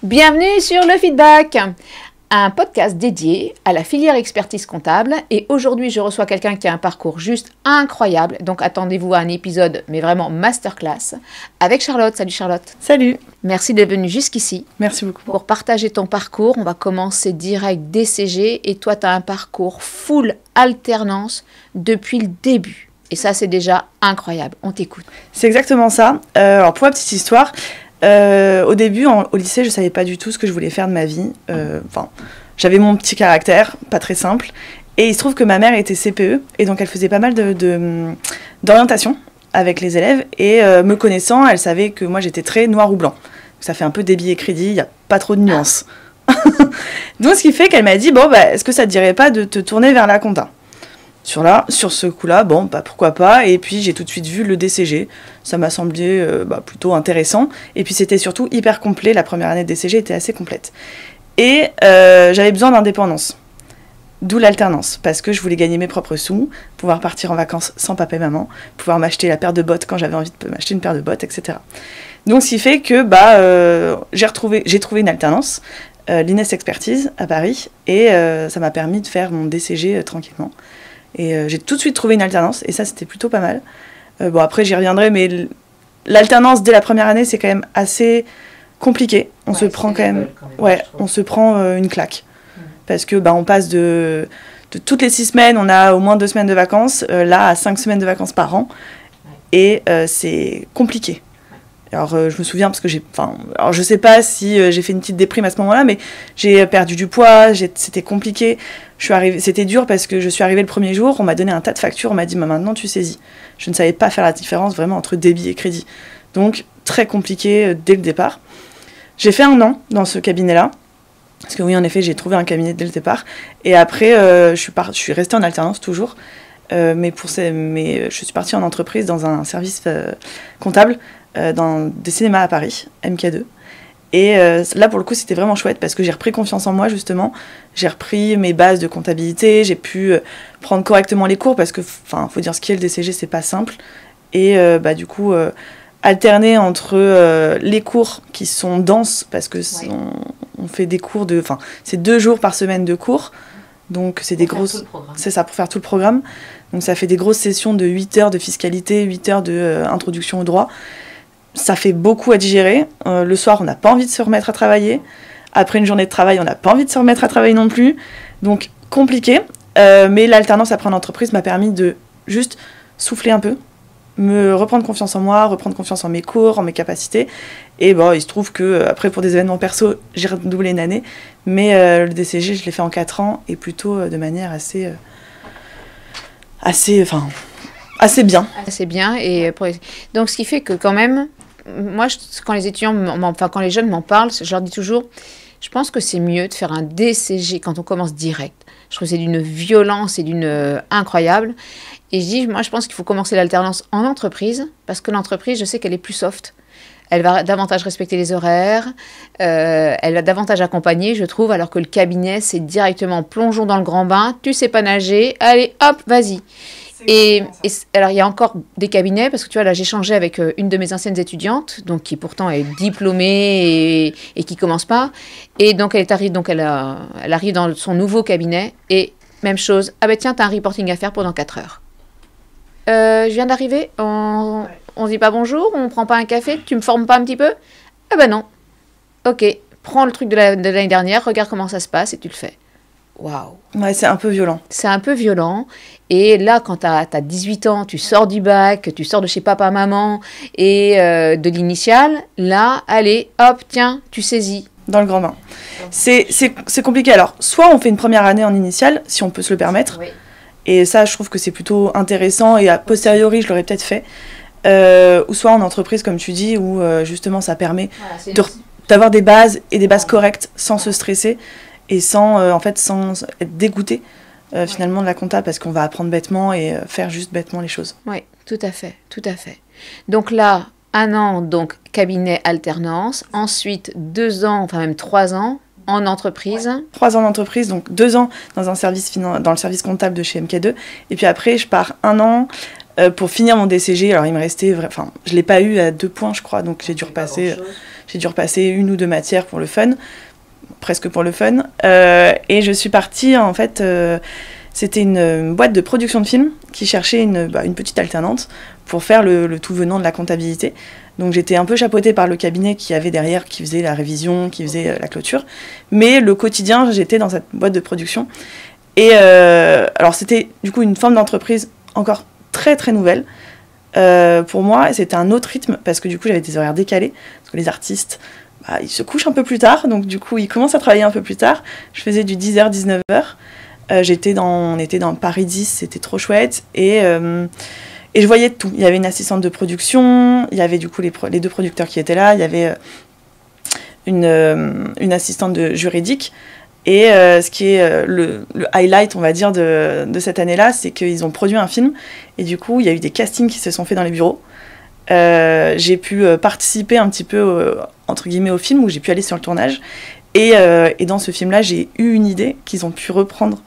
Bienvenue sur Le Feedback, un podcast dédié à la filière expertise comptable. Et aujourd'hui, je reçois quelqu'un qui a un parcours juste incroyable. Donc attendez-vous à un épisode, mais vraiment masterclass, avec Charlotte. Salut Charlotte. Salut. Merci d'être venue jusqu'ici. Merci beaucoup. Pour partager ton parcours, on va commencer direct DCG. Et toi, tu as un parcours full alternance depuis le début. Et ça, c'est déjà incroyable. On t'écoute. C'est exactement ça. Alors pour la petite histoire... au début, au lycée, je savais pas du tout ce que je voulais faire de ma vie. J'avais mon petit caractère, pas très simple. Et il se trouve que ma mère était CPE, et donc elle faisait pas mal d'orientation avec les élèves. Et me connaissant, elle savait que moi j'étais très noir ou blanc. Ça fait un peu débit et crédit, il n'y a pas trop de nuances. Donc ce qui fait qu'elle m'a dit, est-ce que ça te dirait pas de te tourner vers la compta ? Sur ce coup-là, pourquoi pas. Et puis, j'ai tout de suite vu le DCG. Ça m'a semblé plutôt intéressant. Et puis, c'était surtout hyper complet. La première année de DCG était assez complète. Et j'avais besoin d'indépendance. D'où l'alternance. Parce que je voulais gagner mes propres sous, pouvoir partir en vacances sans papa et maman, pouvoir m'acheter la paire de bottes quand j'avais envie de m'acheter une paire de bottes, etc. Donc, ce qui fait que j'ai trouvé une alternance, l'Ines Expertise à Paris. Et ça m'a permis de faire mon DCG tranquillement. Et j'ai tout de suite trouvé une alternance, et ça, c'était plutôt pas mal. Après, j'y reviendrai, mais l'alternance, dès la première année, c'est quand même assez compliqué. On se prend quand même... on se prend une claque. Parce que on passe de toutes les 6 semaines, on a au moins 2 semaines de vacances, là, à 5 semaines de vacances par an. Et c'est compliqué. Alors, je me souviens, parce que je sais pas si j'ai fait une petite déprime à ce moment-là, mais j'ai perdu du poids, c'était compliqué. C'était dur parce que je suis arrivée le premier jour, on m'a donné un tas de factures, on m'a dit, maintenant tu saisis. Je ne savais pas faire la différence vraiment entre débit et crédit. Donc, très compliqué dès le départ. J'ai fait 1 an dans ce cabinet-là, parce que oui, en effet, j'ai trouvé un cabinet dès le départ. Et après, je suis restée en alternance toujours, mais je suis partie en entreprise dans un service comptable, dans des cinémas à Paris, MK2. Et là, pour le coup, c'était vraiment chouette parce que j'ai repris confiance en moi, justement. J'ai repris mes bases de comptabilité, j'ai pu prendre correctement les cours parce que, faut dire ce qui est, le DCG, c'est pas simple. Et du coup, alterner entre les cours qui sont denses parce que on fait des cours c'est 2 jours par semaine de cours. Donc, c'est des grosses... C'est ça, pour faire tout le programme. Donc, ça fait des grosses sessions de 8 heures de fiscalité, 8 heures d'introduction au droit. Ça fait beaucoup à digérer. Le soir, on n'a pas envie de se remettre à travailler. Après une journée de travail, on n'a pas envie de se remettre à travailler non plus. Donc, compliqué. Mais l'alternance après en entreprise m'a permis de juste souffler un peu, me reprendre confiance en moi, reprendre confiance en mes cours, en mes capacités. Et il se trouve que après pour des événements perso, j'ai redoublé une année. Mais le DCG, je l'ai fait en 4 ans et plutôt de manière assez bien. Assez bien. Et donc, ce qui fait que quand même... Moi, quand les étudiants, quand les jeunes m'en parlent, je leur dis toujours, je pense que c'est mieux de faire un DCG quand on commence direct. Je trouve que c'est d'une violence et d'une incroyable. Et je pense qu'il faut commencer l'alternance en entreprise, parce que l'entreprise, je sais qu'elle est plus soft. Elle va davantage respecter les horaires, elle va davantage accompagner, je trouve, alors que le cabinet, c'est directement plongeons dans le grand bain, tu sais pas nager, allez, hop, vas-y. Et alors, il y a encore des cabinets, parce que tu vois, là, j'ai échangé avec une de mes anciennes étudiantes, donc qui pourtant est diplômée et qui commence pas. Et donc, elle arrive dans son nouveau cabinet, et même chose, tiens, t'as un reporting à faire pendant 4 heures. Je viens d'arriver, on se dit pas bonjour, on prend pas un café, tu me formes pas un petit peu ? Non. Ok, prends le truc de l'année dernière, regarde comment ça se passe, et tu le fais. Waouh. Ouais, c'est un peu violent. C'est un peu violent. Et là, quand tu as 18 ans, tu sors du bac, tu sors de chez papa, maman et de l'initiale, là, allez, hop, tiens, tu saisis. Dans le grand bain. C'est compliqué. Alors, soit on fait une première année en initiale, si on peut se le permettre. Oui. Et ça, je trouve que c'est plutôt intéressant. Et a posteriori, je l'aurais peut-être fait. Ou soit en entreprise, comme tu dis, où justement, ça permet d'avoir des bases et des bases correctes sans se stresser. Et sans être dégoûté finalement de la compta, parce qu'on va apprendre bêtement et faire juste bêtement les choses. Oui, tout à fait. Donc là, 1 an, donc cabinet alternance, ensuite 2 ans, enfin même 3 ans en entreprise. 3 ans d'entreprise, donc 2 ans dans le service comptable de chez MK2, et puis après je pars 1 an pour finir mon DCG. Alors il me restait, je l'ai pas eu à 2 points je crois, donc j'ai dû repasser. j'ai dû repasser 1 ou 2 matières pour le fun, presque pour le fun. Et je suis partie, en fait, c'était une boîte de production de films qui cherchait une petite alternante pour faire le tout venant de la comptabilité. Donc j'étais un peu chapeautée par le cabinet qui avait derrière, qui faisait la révision, qui faisait la clôture. Mais le quotidien, j'étais dans cette boîte de production. Et alors c'était du coup une forme d'entreprise encore très très nouvelle. Pour moi, c'était un autre rythme parce que du coup j'avais des horaires décalés. Parce que les artistes, ils se couchent un peu plus tard. Donc du coup ils commencent à travailler un peu plus tard. Je faisais du 10h, 19h. On était dans Paris 10, c'était trop chouette. Et je voyais tout. Il y avait une assistante de production, il y avait du coup les 2 producteurs qui étaient là, il y avait une assistante de juridique. Et ce qui est le highlight, on va dire, de cette année-là, c'est qu'ils ont produit un film. Et du coup, il y a eu des castings qui se sont faits dans les bureaux. J'ai pu participer un petit peu, entre guillemets, au film, où j'ai pu aller sur le tournage. Et dans ce film-là, j'ai eu une idée qu'ils ont pu reprendre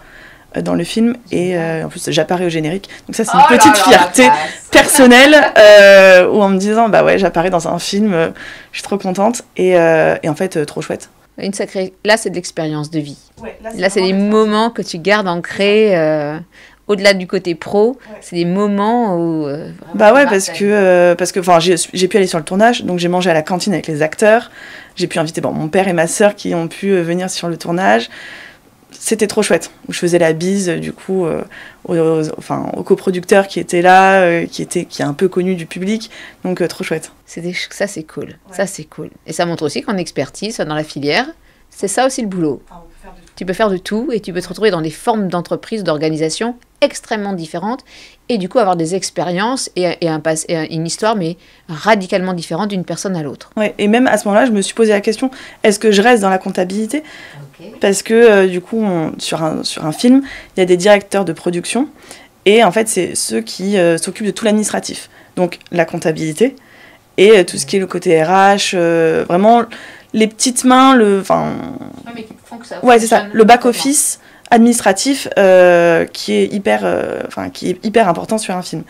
dans le film. Et en plus, j'apparais au générique. Donc ça, c'est une petite fierté personnelle, où en me disant, bah ouais, j'apparais dans un film, je suis trop contente. Et en fait, trop chouette. Une sacrée... Là, c'est de l'expérience de vie. Ouais, là, c'est des moments que tu gardes ancrés, au-delà du côté pro. Ouais. C'est des moments où... bah ouais, parce que j'ai pu aller sur le tournage, donc j'ai mangé à la cantine avec les acteurs. J'ai pu inviter mon père et ma sœur qui ont pu venir sur le tournage. C'était trop chouette. Je faisais la bise, du coup, au coproducteur qui était là, qui est un peu connu du public. Donc, trop chouette. Ça, c'est cool. Ouais. Ça, c'est cool. Et ça montre aussi qu'en expertise, dans la filière, c'est ça aussi le boulot. Enfin, tu peux faire de tout et tu peux te retrouver dans des formes d'entreprise, d'organisation extrêmement différentes et du coup avoir des expériences et une histoire, mais radicalement différente d'une personne à l'autre. Ouais, et même à ce moment-là, je me suis posé la question, est-ce que je reste dans la comptabilité ? Parce que du coup, sur un film, il y a des directeurs de production et en fait, c'est ceux qui s'occupent de tout l'administratif. Donc la comptabilité et tout ce qui est le côté RH, vraiment les petites mains, mais qui font que ça ouais, c'est ça, le back-office administratif qui est hyper important sur un film.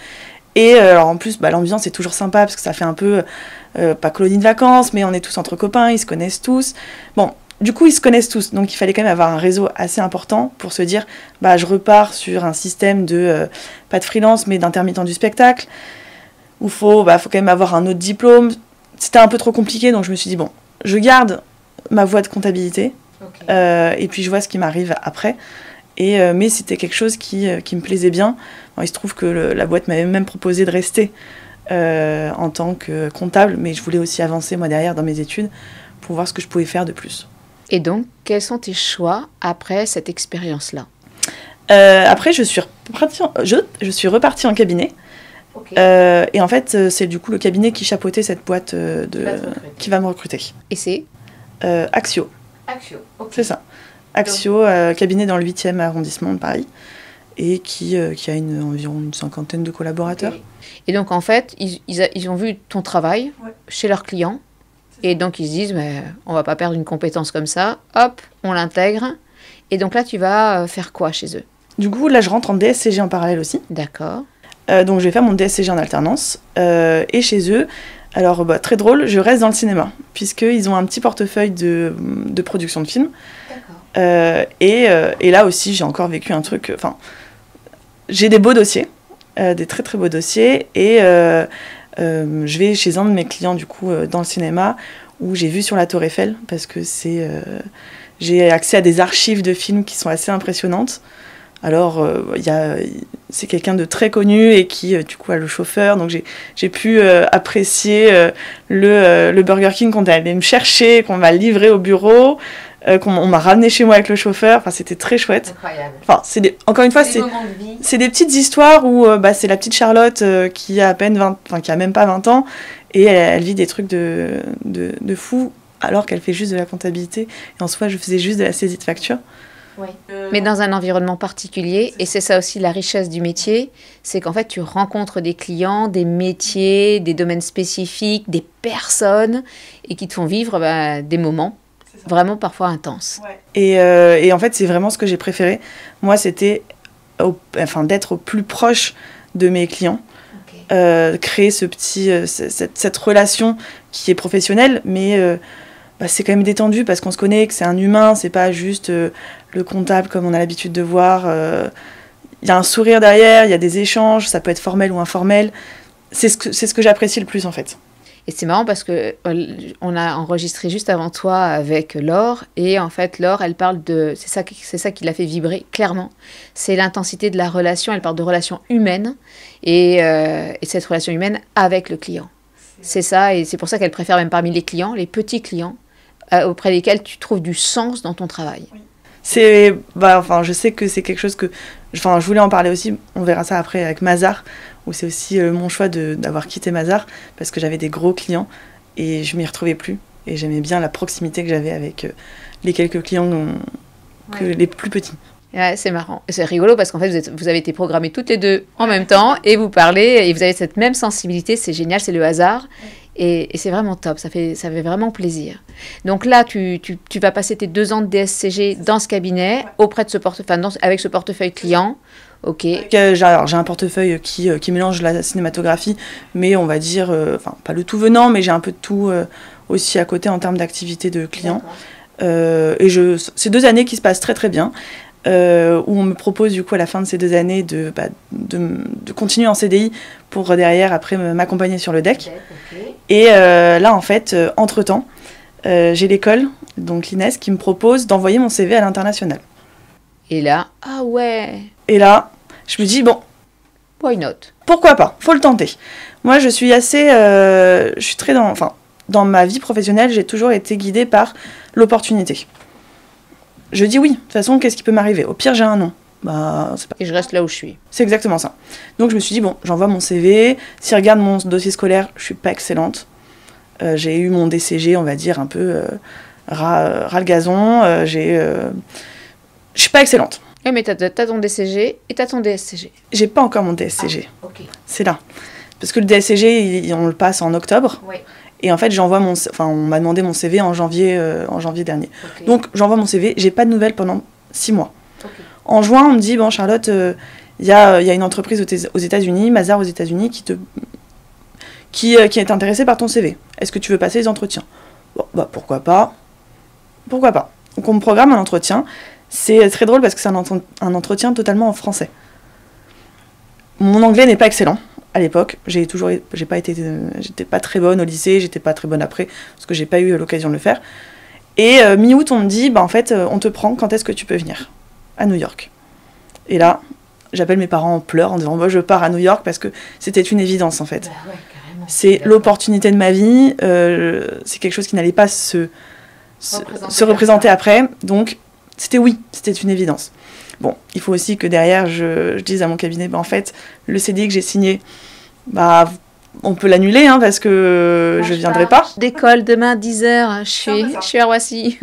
Et alors en plus, l'ambiance est toujours sympa parce que ça fait un peu, pas colonie de vacances, mais on est tous entre copains, ils se connaissent tous. Bon. Du coup, ils se connaissent tous, donc il fallait quand même avoir un réseau assez important pour se dire, je repars sur un système de, pas de freelance, mais d'intermittent du spectacle, où il faut quand même avoir un autre diplôme. C'était un peu trop compliqué, donc je me suis dit, bon, je garde ma voie de comptabilité, et puis je vois ce qui m'arrive après. Mais c'était quelque chose qui me plaisait bien. Bon, il se trouve que la boîte m'avait même proposé de rester en tant que comptable, mais je voulais aussi avancer, moi, derrière, dans mes études, pour voir ce que je pouvais faire de plus. Et donc, quels sont tes choix après cette expérience-là ? Après, je suis repartie en cabinet. Et en fait, c'est du coup le cabinet qui chapeautait cette boîte qui va me recruter. Et c'est Axio. Axio, ok. C'est ça. Axio, cabinet dans le 8e arrondissement de Paris. Et qui a environ une 50aine de collaborateurs. Okay. Et donc, en fait, ils ont vu ton travail chez leurs clients. Et donc, ils se disent, on ne va pas perdre une compétence comme ça. Hop, on l'intègre. Et donc là, tu vas faire quoi chez eux ? Du coup, là, je rentre en DSCG en parallèle aussi. D'accord. Donc, je vais faire mon DSCG en alternance. Et chez eux, alors, très drôle, je reste dans le cinéma. Puisqu'ils ont un petit portefeuille de production de films. D'accord. Et là aussi, j'ai encore vécu un truc... j'ai des beaux dossiers. Des très, très beaux dossiers. Et... je vais chez un de mes clients du coup dans le cinéma où j'ai vu sur la Tour Eiffel parce que j'ai accès à des archives de films qui sont assez impressionnantes. Alors c'est quelqu'un de très connu et qui du coup a le chauffeur, donc j'ai pu apprécier le Burger King qu'on est allé me chercher, qu'on m'a livré au bureau. On m'a ramené chez moi avec le chauffeur, c'était très chouette. Incroyable. Encore une fois, c'est des petites histoires où c'est la petite Charlotte qui a qui a même pas 20 ans et elle vit des trucs de fou alors qu'elle fait juste de la comptabilité. Et en soi, je faisais juste de la saisie de facture. Oui. Mais dans un environnement particulier, et c'est ça aussi la richesse du métier, c'est qu'en fait tu rencontres des clients, des métiers, des domaines spécifiques, des personnes et qui te font vivre des moments vraiment parfois intense. Ouais. Et en fait, c'est vraiment ce que j'ai préféré. Moi, c'était d'être au plus proche de mes clients. créer cette relation qui est professionnelle, mais c'est quand même détendu parce qu'on se connaît, que c'est un humain, c'est pas juste le comptable comme on a l'habitude de voir. Il y a un sourire derrière, il y a des échanges, ça peut être formel ou informel. C'est ce que j'apprécie le plus en fait. Et c'est marrant parce que on a enregistré juste avant toi avec Laure, et en fait Laure, elle parle de, c'est ça qui l'a fait vibrer clairement, c'est l'intensité de la relation. Elle parle de relation humaine et cette relation humaine avec le client. C'est ça, et c'est pour ça qu'elle préfère même parmi les clients, les petits clients auprès desquels tu trouves du sens dans ton travail. Oui. Je sais que c'est quelque chose que, je voulais en parler aussi. On verra ça après avec Mazar, où c'est aussi mon choix d'avoir quitté Mazar parce que j'avais des gros clients et je m'y retrouvais plus. Et j'aimais bien la proximité que j'avais avec les quelques clients les plus petits. Ouais, c'est marrant. C'est rigolo parce qu'en fait, vous avez été programmés toutes les deux en même temps et vous parlez et vous avez cette même sensibilité. C'est génial, c'est le hasard. Et c'est vraiment top, ça fait vraiment plaisir. Donc là, tu vas passer tes 2 ans de DSCG dans ce cabinet, auprès de avec ce portefeuille client. Ok. J'ai un portefeuille qui mélange la cinématographie, mais on va dire, pas le tout venant, mais j'ai un peu de tout aussi à côté en termes d'activité de client. C'est 2 années qui se passent très très bien. Où on me propose du coup à la fin de ces 2 années de continuer en CDI pour derrière après m'accompagner sur le deck. Okay. Et là en fait, entre-temps, j'ai l'école, donc l'INES, qui me propose d'envoyer mon CV à l'international. Et là, ah ouais. Et là, je me dis bon, why not? Pourquoi pas? Faut le tenter. Moi je suis assez, je suis très dans ma vie professionnelle, j'ai toujours été guidée par l'opportunité. Je dis oui, de toute façon, qu'est-ce qui peut m'arriver? Au pire, j'ai un non. C'est pas... Et je reste là où je suis. C'est exactement ça. Donc je me suis dit, bon, j'envoie mon CV. S'ils regardent mon dossier scolaire, je suis pas excellente. J'ai eu mon DCG, on va dire, un peu ras le gazon. Je suis pas excellente. Oui, mais t'as ton DCG et t'as ton DSCG. J'ai pas encore mon DSCG. Ah, ok. C'est là. Parce que le DSCG, on le passe en octobre. Oui. Et en fait, on m'a demandé mon CV en janvier dernier. Okay. Donc, j'envoie mon CV, j'ai pas de nouvelles pendant 6 mois. Okay. En juin, on me dit, bon, Charlotte, il y a une entreprise aux États-Unis, Mazar aux États-Unis, qui est intéressée par ton CV. Est-ce que tu veux passer les entretiens? Bon, pourquoi pas. Pourquoi pas. Donc, on me programme un entretien. C'est très drôle parce que c'est un entretien totalement en français. Mon anglais n'est pas excellent. À l'époque, j'étais pas très bonne au lycée, j'étais pas très bonne après, parce que j'ai pas eu l'occasion de le faire. Et mi-août, on me dit, en fait, on te prend, quand est-ce que tu peux venir à New York? Et là, j'appelle mes parents en pleurs, en disant, moi, je pars à New York, parce que c'était une évidence, en fait. Ouais, carrément. C'est l'opportunité de ma vie, c'est quelque chose qui n'allait pas se représenter après, donc c'était une évidence. Bon, il faut aussi que derrière, je dise à mon cabinet, en fait, le CDI que j'ai signé, on peut l'annuler, parce que je ne viendrai pas. D'école demain, 10h, je suis à Roissy.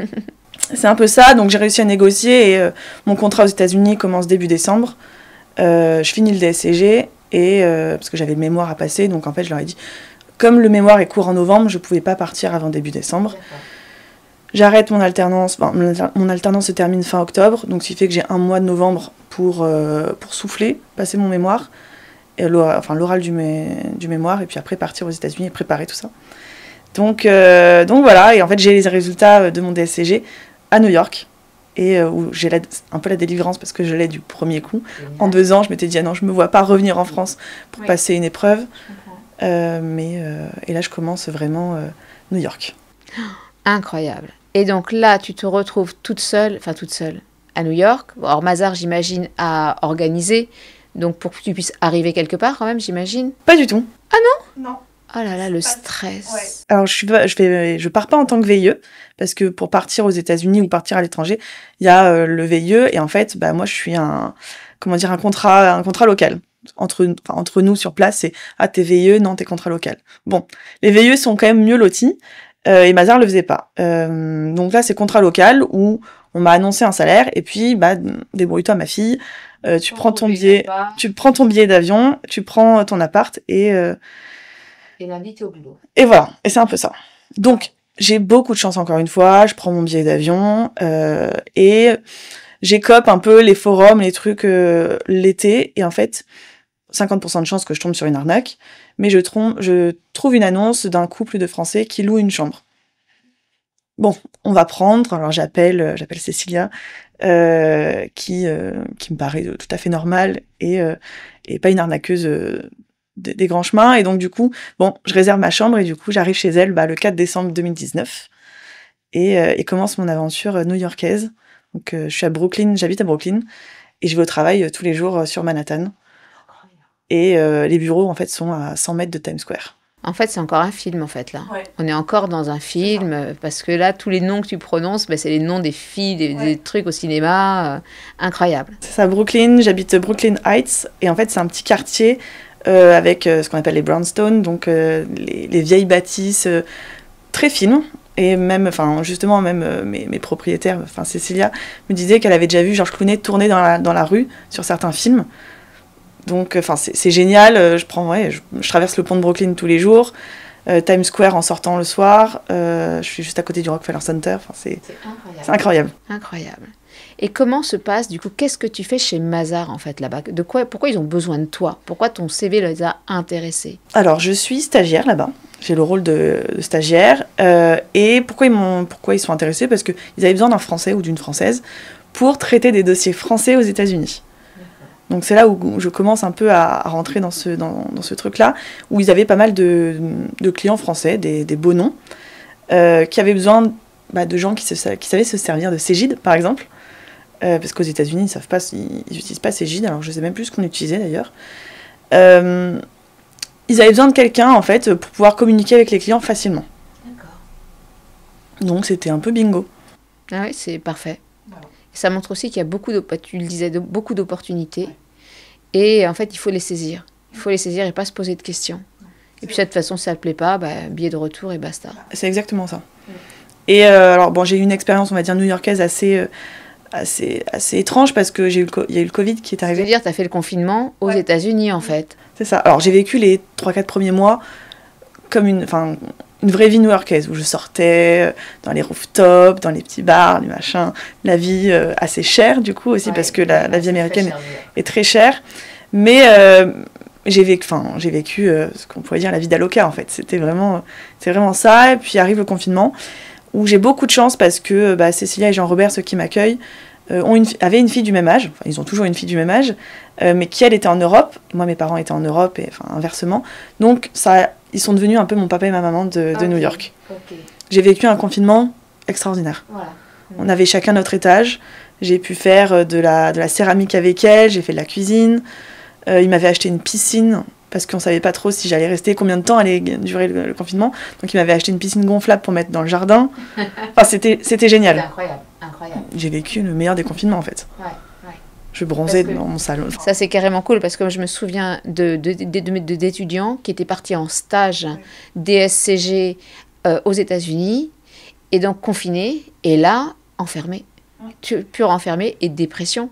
C'est un peu ça, donc j'ai réussi à négocier, et mon contrat aux États-Unis commence début décembre. Je finis le DSCG, parce que j'avais le mémoire à passer, donc en fait, je leur ai dit, comme le mémoire est court en novembre, je ne pouvais pas partir avant début décembre. D'accord. J'arrête mon alternance. Mon alternance se termine fin octobre, donc ce qui fait que j'ai 1 mois de novembre pour souffler, passer mon mémoire, et l'oral du mémoire, et puis après partir aux États-Unis et préparer tout ça. Donc voilà, et en fait j'ai les résultats de mon DSCG à New York, et où j'ai un peu la délivrance parce que je l'ai du premier coup. En 2 ans, je m'étais dit, ah non, je ne me vois pas revenir en France pour passer une épreuve. Et là, je commence vraiment New York. Incroyable. Et donc là, tu te retrouves toute seule à New York. Alors Mazar, j'imagine, a organisé, donc pour que tu puisses arriver quelque part quand même, j'imagine. Pas du tout. Ah non? Non. Oh là là, le stress. Ouais. Alors je pars pas en tant que VIE, parce que pour partir aux États-Unis ou partir à l'étranger, il y a le VIE, et en fait, moi je suis un contrat local. Entre nous sur place, c'est t'es VIE, non, t'es contrat local. Bon, les VIE sont quand même mieux lotis. Et Mazar le faisait pas. Donc là, c'est contrat local où on m'a annoncé un salaire et puis débrouille-toi ma fille. Tu prends ton billet d'avion, tu prends ton appart et lundi t'es au boulot. Et voilà. Et c'est un peu ça. Donc j'ai beaucoup de chance encore une fois. Je prends mon billet d'avion et j'écope un peu les forums, les trucs l'été. Et en fait, 50% de chance que je tombe sur une arnaque, mais je trouve une annonce d'un couple de Français qui loue une chambre. Bon, on va prendre, alors j'appelle Cécilia, qui me paraît tout à fait normale et pas une arnaqueuse des grands chemins. Et donc du coup, bon, je réserve ma chambre et du coup, j'arrive chez elle le 4 décembre 2019 et commence mon aventure new-yorkaise. Donc je suis à Brooklyn, j'habite à Brooklyn et je vais au travail tous les jours sur Manhattan. Et les bureaux, en fait, sont à 100 mètres de Times Square. En fait, c'est encore un film, en fait, là. Ouais. On est encore dans un film, parce que là, tous les noms que tu prononces, c'est les noms des filles, des trucs au cinéma. Incroyable. C'est ça, Brooklyn. J'habite Brooklyn Heights. Et en fait, c'est un petit quartier avec ce qu'on appelle les brownstones, donc les vieilles bâtisses très fines. Et même, justement, mes propriétaires, Cécilia, me disait qu'elle avait déjà vu George Clooney tourner dans la rue sur certains films. Donc, c'est génial. Je traverse le pont de Brooklyn tous les jours. Times Square en sortant le soir. Je suis juste à côté du Rockefeller Center. C'est incroyable. Incroyable. Et comment se passe, du coup, qu'est-ce que tu fais chez Mazars, en fait, là-bas ? Pourquoi ils ont besoin de toi ? Pourquoi ton CV les a intéressés ? Alors, je suis stagiaire là-bas. J'ai le rôle de stagiaire. Et pourquoi ils sont intéressés ? Parce qu'ils avaient besoin d'un Français ou d'une Française pour traiter des dossiers français aux États-Unis. Donc c'est là où je commence un peu à rentrer dans ce truc-là, où ils avaient pas mal de clients français, des beaux noms, qui avaient besoin de gens qui savaient se servir de Cégide, par exemple, parce qu'aux États-Unis, ils n'utilisent pas Cégide, alors je ne sais même plus ce qu'on utilisait d'ailleurs. Ils avaient besoin de quelqu'un, en fait, pour pouvoir communiquer avec les clients facilement. D'accord. Donc c'était un peu bingo. Ah oui, c'est parfait. Ça montre aussi qu'il y a beaucoup d'opportunités. Ouais. Et en fait, il faut les saisir. Il faut les saisir et pas se poser de questions. Et puis, de toute façon, si ça ne te plaît pas, billet de retour et basta. C'est exactement ça. Ouais. Et alors, j'ai eu une expérience, on va dire, new-yorkaise assez étrange parce qu'il y a eu le Covid qui est arrivé. C'est-à-dire, tu as fait le confinement aux États-Unis, en fait. C'est ça. Alors, j'ai vécu les 3-4 premiers mois comme une vraie vie new-yorkaise, où je sortais dans les rooftops, dans les petits bars, les machins. La vie assez chère, du coup, aussi, parce que la vie américaine est très chère. Mais j'ai vécu ce qu'on pourrait dire la vie d'Aloca, en fait. C'est vraiment ça. Et puis arrive le confinement, où j'ai beaucoup de chance, parce que Cécilia et Jean-Robert, ceux qui m'accueillent, avaient une fille du même âge. Enfin, ils ont toujours une fille du même âge, mais qui, elle, était en Europe. Moi, mes parents étaient en Europe, et inversement. Donc, ils sont devenus un peu mon papa et ma maman de New York. Okay. J'ai vécu un confinement extraordinaire. Voilà. On avait chacun notre étage. J'ai pu faire de la céramique avec elle. J'ai fait de la cuisine. Ils m'avaient acheté une piscine parce qu'on ne savait pas trop si j'allais rester, combien de temps allait durer le confinement. Donc, ils m'avaient acheté une piscine gonflable pour mettre dans le jardin. C'était génial. C'est incroyable. J'ai vécu le meilleur des confinements, en fait. Ouais. Je bronzais dans mon salon. Ça, c'est carrément cool, parce que je me souviens d'étudiants qui étaient partis en stage DSCG aux États-Unis, et donc confinés, et là, enfermés. Pur enfermés et dépression.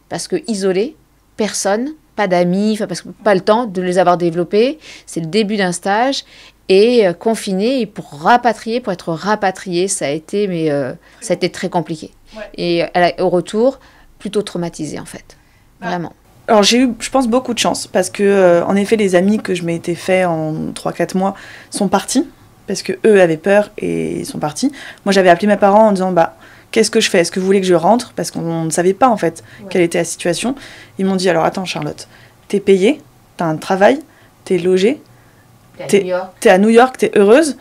Parce que isolés, personne, pas d'amis, parce que pas le temps de les avoir développés. C'est le début d'un stage, et confinés, et pour être rapatrié, ça a été très compliqué. Ouais. Et au retour, plutôt traumatisée, en fait. Vraiment. Alors, j'ai eu, je pense, beaucoup de chance, parce que, en effet, les amis que je m'étais fait en 3-4 mois sont partis, parce qu'eux avaient peur et ils sont partis. Moi, j'avais appelé mes parents en disant, qu'est-ce que je fais ? Est-ce que vous voulez que je rentre ? Parce qu'on ne savait pas, en fait, quelle était la situation. Ils m'ont dit, alors, attends, Charlotte, t'es payée, t'as un travail, t'es logée, t'es à New York, t'es heureuse.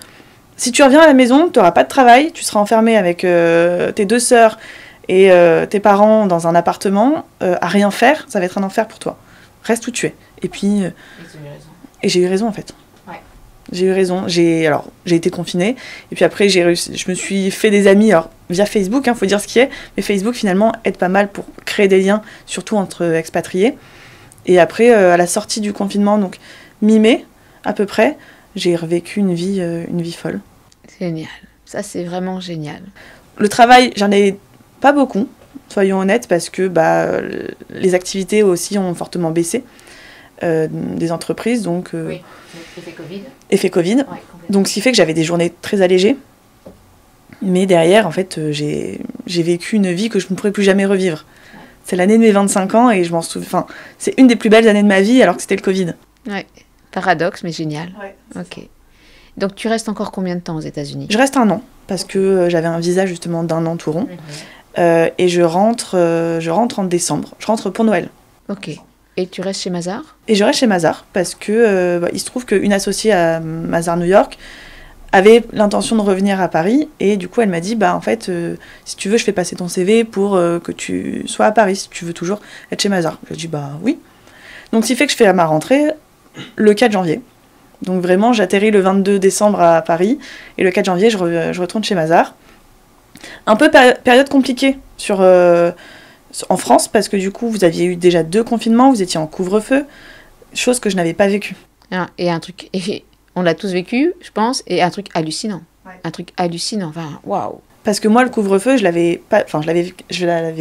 Si tu reviens à la maison, t'auras pas de travail, tu seras enfermée avec tes 2 sœurs et tes parents dans un appartement, à rien faire, ça va être un enfer pour toi. Reste où tu es. Et puis... et j'ai eu raison, en fait. Ouais. J'ai eu raison. J'ai été confinée. Et puis après, je me suis fait des amis, alors, via Facebook, faut dire ce qui est. Mais Facebook, finalement, aide pas mal pour créer des liens, surtout entre expatriés. Et après, à la sortie du confinement, donc mi-mai, à peu près, j'ai revécu une vie folle. Génial. Ça, c'est vraiment génial. Le travail, j'en ai pas beaucoup, soyons honnêtes, parce que les activités aussi ont fortement baissé des entreprises. Donc, oui, effet Covid. Effet Covid. Ouais, donc, ce qui fait que j'avais des journées très allégées. Mais derrière, en fait, j'ai vécu une vie que je ne pourrais plus jamais revivre. Ouais. C'est l'année de mes 25 ans et je m'en souviens. Enfin, c'est une des plus belles années de ma vie alors que c'était le Covid. Ouais, paradoxe, mais génial. Ouais, ok. Donc, tu restes encore combien de temps aux États-Unis? Je reste 1 an parce que j'avais un visa justement d'1 an tout rond. Et je rentre en décembre. Je rentre pour Noël. Ok. Et tu restes chez Mazars? Et je reste chez Mazars parce que il se trouve qu'une associée à Mazars New York avait l'intention de revenir à Paris et du coup elle m'a dit en fait si tu veux je fais passer ton CV pour que tu sois à Paris si tu veux toujours être chez Mazars. Je dis oui. Donc ce qui fait que je fais ma rentrée le 4 janvier. Donc vraiment j'atterris le 22 décembre à Paris et le 4 janvier je retourne chez Mazars. Un peu période compliquée en France parce que du coup vous aviez eu déjà 2 confinements, vous étiez en couvre-feu, chose que je n'avais pas vécue. Et un truc, et on l'a tous vécu, je pense, et un truc hallucinant. Ouais. Un truc hallucinant, enfin, waouh. Parce que moi le couvre-feu je l'avais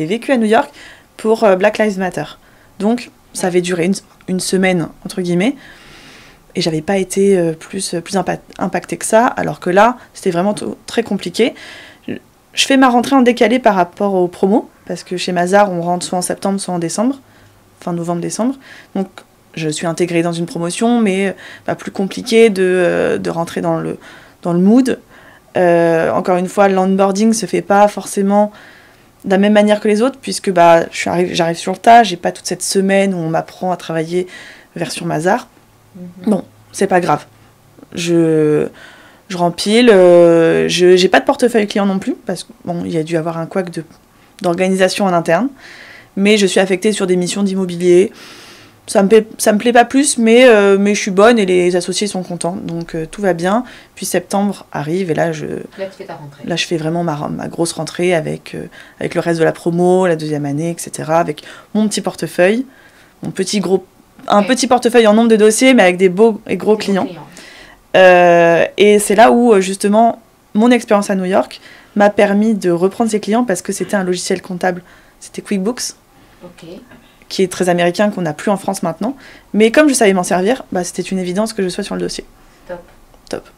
vécu à New York pour Black Lives Matter. Donc ça avait duré une semaine entre guillemets et j'avais pas été plus impactée que ça alors que là c'était vraiment très compliqué. Je fais ma rentrée en décalé par rapport aux promos, parce que chez Mazars, on rentre soit en septembre, soit en décembre, fin novembre-décembre. Donc, je suis intégrée dans une promotion, mais plus compliqué de rentrer dans le mood. Encore une fois, l'onboarding se fait pas forcément de la même manière que les autres, puisque j'arrive sur le tas, j'ai pas toute cette semaine où on m'apprend à travailler version Mazars. Bon, c'est pas grave. Je rempile, j'ai pas de portefeuille client non plus, parce qu'il y a dû avoir un couac d'organisation en interne, mais je suis affectée sur des missions d'immobilier. Ça me plaît pas plus, mais je suis bonne et les associés sont contents, donc tout va bien. Puis septembre arrive et là tu fais ta rentrée. Là je fais vraiment ma grosse rentrée avec le reste de la promo, la 2e année, etc. Avec mon petit portefeuille, un petit portefeuille en nombre de dossiers, mais avec des beaux et gros clients. Et c'est là où justement mon expérience à New York m'a permis de reprendre ces clients parce que c'était un logiciel comptable, c'était QuickBooks, qui est très américain, qu'on n'a plus en France maintenant, mais comme je savais m'en servir, c'était une évidence que je sois sur le dossier. Top.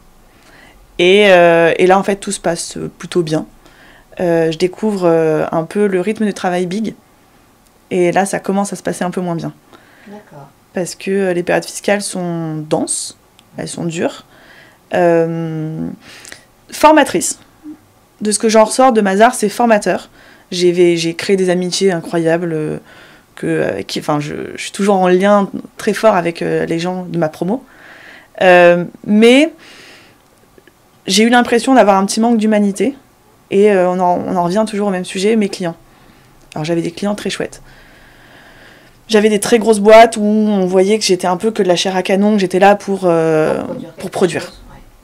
Et là en fait tout se passe plutôt bien. Je découvre un peu le rythme de travail big et là ça commence à se passer un peu moins bien. D'accord. Parce que les périodes fiscales sont denses. Elles sont dures. Formatrice. De ce que j'en ressors de Mazars, c'est formateur. J'ai créé des amitiés incroyables. Je suis toujours en lien très fort avec les gens de ma promo. Mais j'ai eu l'impression d'avoir un petit manque d'humanité. Et on en revient toujours au même sujet, mes clients. Alors j'avais des clients très chouettes. J'avais des très grosses boîtes où on voyait que j'étais un peu que de la chair à canon, que j'étais là pour produire.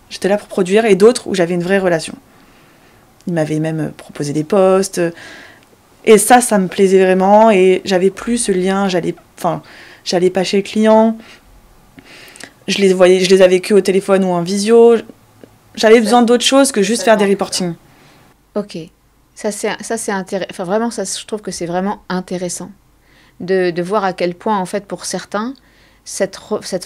J'étais là pour produire, et d'autres où j'avais une vraie relation. Ils m'avaient même proposé des postes. Et ça me plaisait vraiment, et j'avais plus ce lien, j'allais pas chez le client. Je les avais que au téléphone ou en visio. J'avais besoin d'autre chose que juste faire des reportings. Ok. Ça c'est intéressant. Enfin, vraiment, ça, je trouve que c'est vraiment intéressant. De voir à quel point, en fait, pour certains, cette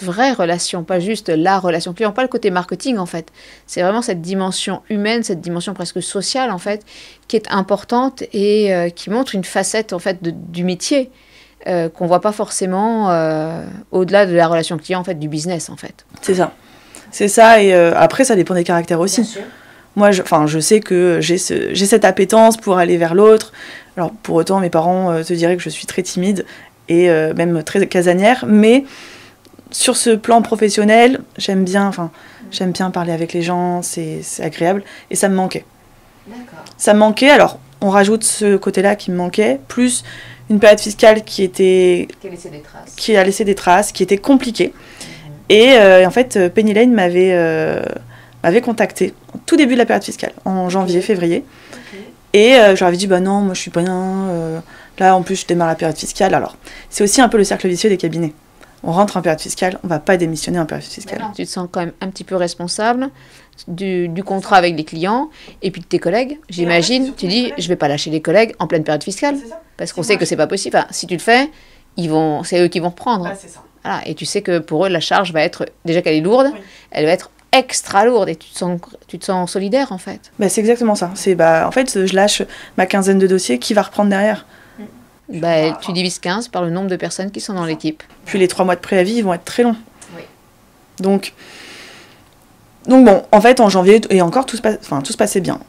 vraie relation, pas juste la relation client, pas le côté marketing, en fait. C'est vraiment cette dimension humaine, cette dimension presque sociale, en fait, qui est importante et qui montre une facette, en fait, du métier qu'on voit pas forcément au-delà de la relation client, en fait, du business, en fait. C'est ça, et après, ça dépend des caractères aussi. Bien sûr. Moi, je sais que j'ai cette appétence pour aller vers l'autre. Alors, pour autant, mes parents te diraient que je suis très timide et même très casanière. Mais sur ce plan professionnel, j'aime bien parler avec les gens, c'est agréable. Et ça me manquait. D'accord. Ça me manquait, alors on rajoute ce côté-là qui me manquait, plus une période fiscale qui a laissé des traces, qui était compliquée. Et en fait, Penny Lane m'avait contacté au tout début de la période fiscale, en janvier, février. Et je leur avais dit, non, moi je suis pas bien. Là, en plus, je démarre la période fiscale. Alors, c'est aussi un peu le cercle vicieux des cabinets. On rentre en période fiscale, on va pas démissionner en période fiscale. Tu te sens quand même un petit peu responsable du contrat avec les clients et puis de tes collègues. J'imagine, tu dis, je vais pas lâcher les collègues en pleine période fiscale. Parce qu'on sait que c'est pas possible. Enfin, si tu le fais, c'est eux qui vont reprendre. C'est ça. Voilà. Et tu sais que pour eux, la charge va être, déjà qu'elle est lourde, elle va être extra lourde et tu te sens solidaire en fait. C'est exactement ça. En fait, je lâche ma quinzaine de dossiers, qui va reprendre derrière ? Bah, tu divises 15 par le nombre de personnes qui sont dans l'équipe. Puis les 3 mois de préavis, ils vont être très longs. Oui. Donc bon, en fait, en janvier, et encore, tout se passait bien.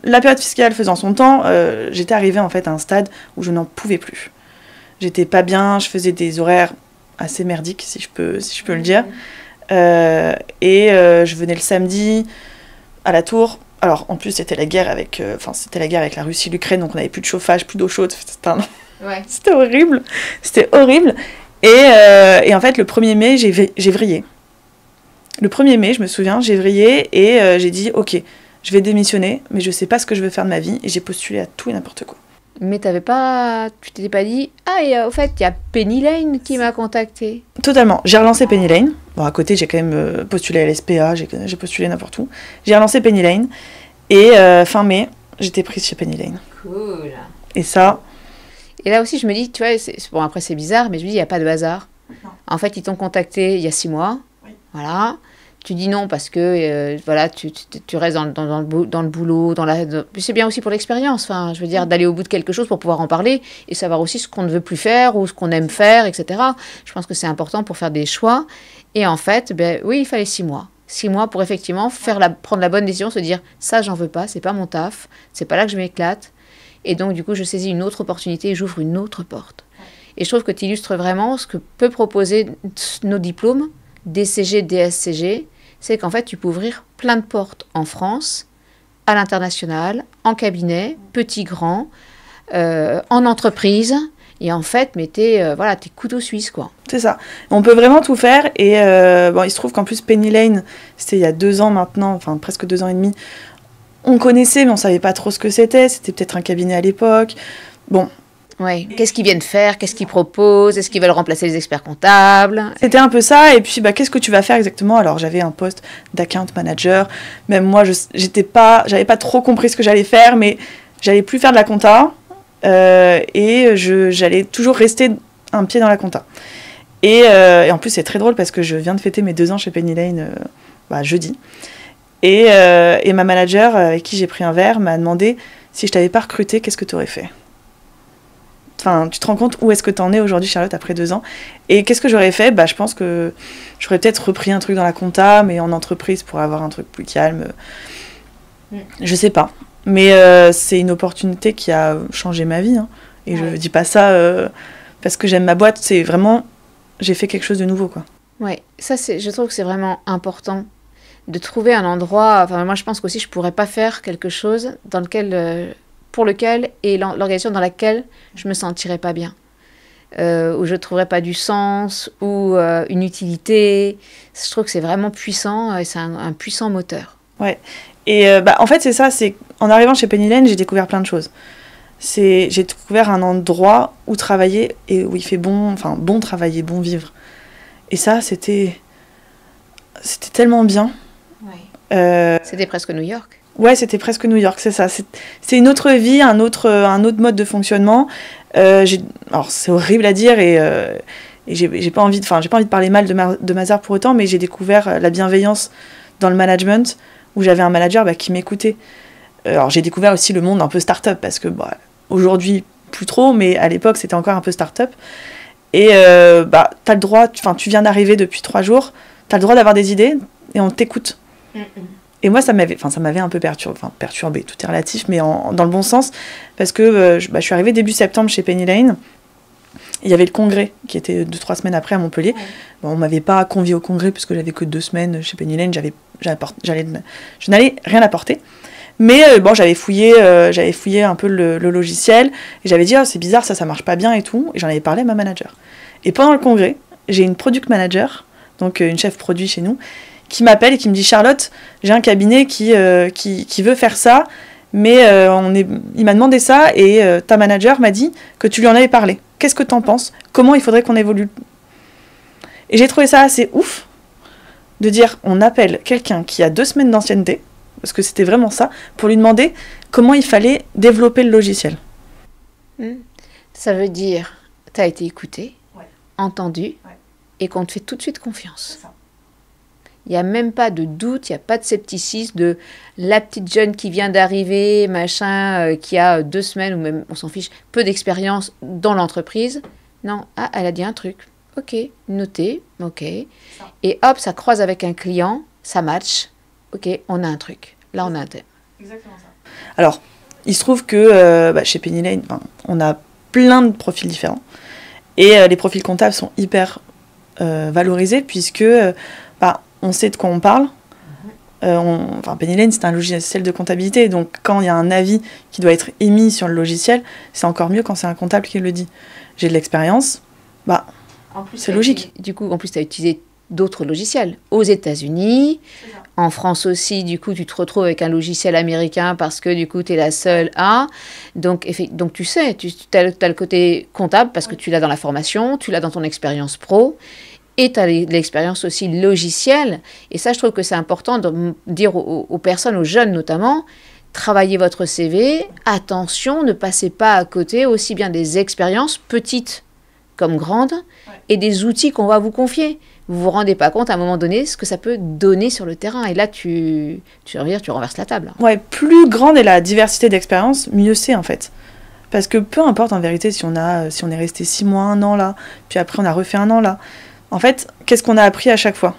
La période fiscale faisant son temps, j'étais arrivée en fait à un stade où je n'en pouvais plus. J'étais pas bien, je faisais des horaires assez merdiques, si je peux le dire. Je venais le samedi à la tour. Alors, en plus, c'était la guerre avec la Russie, l'Ukraine, donc on n'avait plus de chauffage, plus d'eau chaude. C'était horrible. C'était horrible. Et en fait, le 1er mai, j'ai vrillé. Le 1er mai, je me souviens, j'ai vrillé et j'ai dit, ok, je vais démissionner, mais je sais pas ce que je veux faire de ma vie. Et j'ai postulé à tout et n'importe quoi. Mais tu t'étais pas dit, au fait, il y a Penny Lane qui m'a contacté. Totalement. J'ai relancé Penny Lane. Bon, à côté, j'ai quand même postulé à l'SPA, j'ai postulé n'importe où. J'ai relancé Penny Lane. Et fin mai, j'étais prise chez Penny Lane. Cool. Et ça... Et là aussi, je me dis, tu vois, bon, après c'est bizarre, mais je me dis, il n'y a pas de hasard. Non. En fait, ils t'ont contacté il y a 6 mois. Oui. Voilà. Tu dis non parce que voilà, tu restes dans le boulot. C'est bien aussi pour l'expérience. Enfin, je veux dire, d'aller au bout de quelque chose pour pouvoir en parler et savoir aussi ce qu'on ne veut plus faire ou ce qu'on aime faire, etc. Je pense que c'est important pour faire des choix. Et en fait, oui, il fallait 6 mois. 6 mois pour effectivement prendre la bonne décision, se dire ça, j'en veux pas, c'est pas mon taf, c'est pas là que je m'éclate. Et donc, du coup, je saisis une autre opportunité et j'ouvre une autre porte. Et je trouve que tu illustres vraiment ce que peut proposer nos diplômes, DCG, DSCG, c'est qu'en fait, tu peux ouvrir plein de portes en France, à l'international, en cabinet, petit, grand, en entreprise. Et en fait, t'es couteau suisse, quoi. C'est ça. On peut vraiment tout faire. Et il se trouve qu'en plus, Penny Lane, c'était il y a 2 ans maintenant, enfin presque 2 ans et demi. On connaissait, mais on savait pas trop ce que c'était. C'était peut-être un cabinet à l'époque. Bon. Ouais. Qu'est-ce qu'ils viennent faire? Qu'est-ce qu'ils proposent? Est-ce qu'ils veulent remplacer les experts comptables? C'était un peu ça. Et puis, qu'est-ce que tu vas faire exactement? Alors, j'avais un poste d'account manager. Même moi, j'avais pas trop compris ce que j'allais faire, mais j'allais plus faire de la compta. J'allais toujours rester un pied dans la compta. Et en plus, c'est très drôle parce que je viens de fêter mes 2 ans chez Penny Lane jeudi. Et ma manager, avec qui j'ai pris un verre, m'a demandé si je t'avais pas recruté, qu'est-ce que tu aurais fait? Enfin, tu te rends compte où est-ce que tu en es aujourd'hui, Charlotte, après 2 ans? Et qu'est-ce que j'aurais fait? Je pense que j'aurais peut-être repris un truc dans la compta, mais en entreprise pour avoir un truc plus calme. Je sais pas. Mais c'est une opportunité qui a changé ma vie. Hein. Et je dis pas ça parce que j'aime ma boîte. C'est vraiment, j'ai fait quelque chose de nouveau, quoi. Ouais, ça, je trouve que c'est vraiment important de trouver un endroit. Enfin, moi, je pense qu'aussi, je pourrais pas faire quelque chose pour lequel et l'organisation dans laquelle je me sentirais pas bien. Où je trouverais pas du sens ou une utilité. Je trouve que c'est vraiment puissant et c'est un puissant moteur. Ouais. Et en fait, c'est ça, c'est en arrivant chez Penny Lane, j'ai découvert plein de choses. J'ai découvert un endroit où travailler et où il fait bon travailler, bon vivre. Et ça, c'était tellement bien. Ouais. C'était presque New York. Ouais, c'était presque New York, c'est ça. C'est une autre vie, un autre mode de fonctionnement. Alors, c'est horrible à dire et j'ai pas envie de parler mal de Mazars pour autant, mais j'ai découvert la bienveillance dans le management, où j'avais un manager qui m'écoutait. Alors j'ai découvert aussi le monde un peu start-up, parce que aujourd'hui plus trop, mais à l'époque c'était encore un peu start-up. Et t'as le droit, tu viens d'arriver depuis 3 jours, t'as le droit d'avoir des idées et on t'écoute. Et moi ça m'avait un peu perturbé, tout est relatif, mais dans le bon sens, parce que je suis arrivée début septembre chez Penny Lane. Il y avait le congrès qui était 2-3 semaines après à Montpellier. Bon, on m'avait pas convié au congrès puisque j'avais que 2 semaines chez Penny Lane. Je n'allais rien apporter. Mais j'avais fouillé un peu le logiciel et j'avais dit c'est bizarre, ça marche pas bien et tout. Et j'en avais parlé à ma manager. Et pendant le congrès, j'ai une product manager, donc une chef produit chez nous, qui m'appelle et qui me dit Charlotte, j'ai un cabinet qui veut faire ça. Mais il m'a demandé ça et ta manager m'a dit que tu lui en avais parlé. Qu'est-ce que t'en penses? Comment il faudrait qu'on évolue? Et j'ai trouvé ça assez ouf de dire on appelle quelqu'un qui a 2 semaines d'ancienneté, parce que c'était vraiment ça, pour lui demander comment il fallait développer le logiciel. Ça veut dire t'as été écouté, entendu, et qu'on te fait tout de suite confiance. Il n'y a même pas de doute, il n'y a pas de scepticisme de la petite jeune qui vient d'arriver, machin, qui a 2 semaines ou même, on s'en fiche, peu d'expérience dans l'entreprise. Non, ah, elle a dit un truc. Ok, noté, ok. Et hop, ça croise avec un client, ça match. Ok, on a un truc. Là, on a un thème. Exactement ça. Alors, il se trouve que chez Penny Lane, on a plein de profils différents. Et les profils comptables sont hyper valorisés puisque on sait de quoi on parle. Penny Lane, c'est un logiciel de comptabilité. Donc, quand il y a un avis qui doit être émis sur le logiciel, c'est encore mieux quand c'est un comptable qui le dit. J'ai de l'expérience, c'est logique. Du coup, en plus, tu as utilisé d'autres logiciels. Aux États-Unis, en France aussi, du coup, tu te retrouves avec un logiciel américain parce que, du coup, tu es la seule à. Donc tu sais, tu as le côté comptable parce que tu l'as dans la formation, tu l'as dans ton expérience pro. Et tu as l'expérience aussi logicielle. Et ça, je trouve que c'est important de dire aux personnes, aux jeunes notamment, travaillez votre CV, attention, ne passez pas à côté aussi bien des expériences, petites comme grandes, et des outils qu'on va vous confier. Vous ne vous rendez pas compte à un moment donné ce que ça peut donner sur le terrain. Et là, tu renverses la table. Ouais, plus grande est la diversité d'expériences, mieux c'est en fait. Parce que peu importe en vérité si on est resté 6 mois, 1 an là, puis après on a refait 1 an là. En fait, qu'est-ce qu'on a appris à chaque fois ?